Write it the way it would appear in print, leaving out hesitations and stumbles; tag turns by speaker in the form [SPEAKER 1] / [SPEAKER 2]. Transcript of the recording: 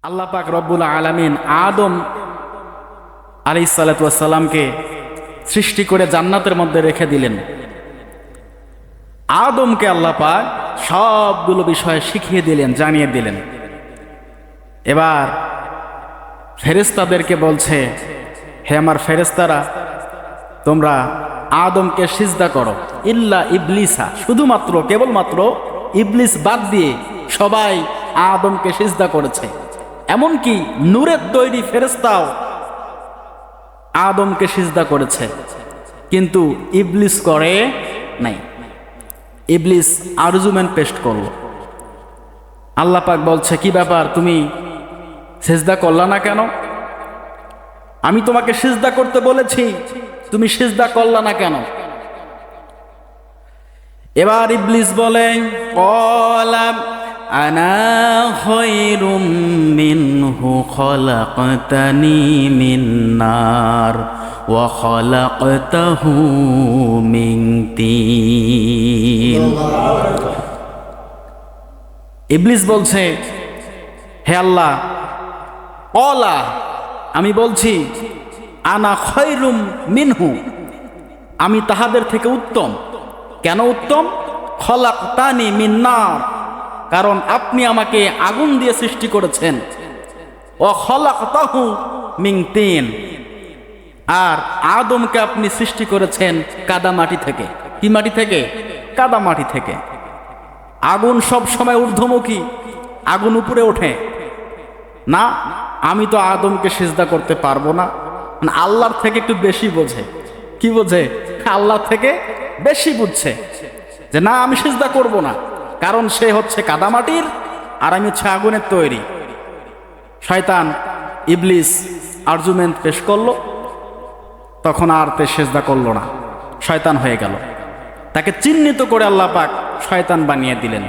[SPEAKER 1] আল্লাহ পাক রব্বুল আলামিন আদম আলাইহিস সালাতু ওয়াস সালামকে সৃষ্টি করে জান্নাতের মধ্যে রেখে দিলেন। আদমকে আল্লাহ পাক সবগুলো বিষয় শিখিয়ে দিলেন, জানিয়ে দিলেন। এবার ফেরেশতাদেরকে বলছে, হে আমার ফেরেশতারা, তোমরা আদমকে সিজদা করো, ইল্লা ইবলিসা, শুধুমাত্র কেবলমাত্র ইবলিস বাদ দিয়ে সবাই আদমকে সিজদা করেছে। এমনকি নূরের তৈরি ফেরেশতাও আদমকে সিজদা করেছে, কিন্তু ইবলিস করে নাই। ইবলিস আরজুমেন্ট পেশ করলো। আল্লাহ পাক বলছে, কি ব্যাপার, তুমি সিজদা করলা না কেন? আমি তোমাকে সিজদা করতে বলেছি, তুমি সিজদা করলা না কেন? এবার ইবলিস বলে, ক্বালা আনা খায়রুম মিনহু খলাকতানি মিন নার ওয়া খলাকতাহু মিন তিন। ইবলিস বলছে, হে আল্লাহ, ক্বালা, আমি বলছি, আনা খায়রুম মিনহু, আমি তাহাদের থেকে উত্তম। কেন উত্তম? খলাকতানি মিন নার, কারণ আপনি আমাকে আগুন দিয়ে সৃষ্টি করেছেন। ওয়া খলাকতাহু মিন তিন, আর আদমকে আপনি সৃষ্টি করেছেন কাদা মাটি থেকে। কি মাটি থেকে? কাদা মাটি থেকে। আগুন সব সময় ঊর্ধ্বমুখী, আগুন উপরে ওঠে না। আমি তো আদমকে সিজদা করতে পারবো না। মানে আল্লাহর থেকে একটু বেশি বোঝে। কি বোঝে? আল্লাহ থেকে বেশি বুঝছে যে না, আমি সিজদা করব না, কারণ সে হচ্ছে কাদামাটির আর আমি হচ্ছে আগুনের তৈরি। শয়তান ইবলিস আরজুমেন্ট পেশ করলো, তখন আর তে সিজদা করলো না, শয়তান হয়ে গেল। তাকে চিহ্নিত করে আল্লাহ পাক শয়তান বানিয়ে দিলেন।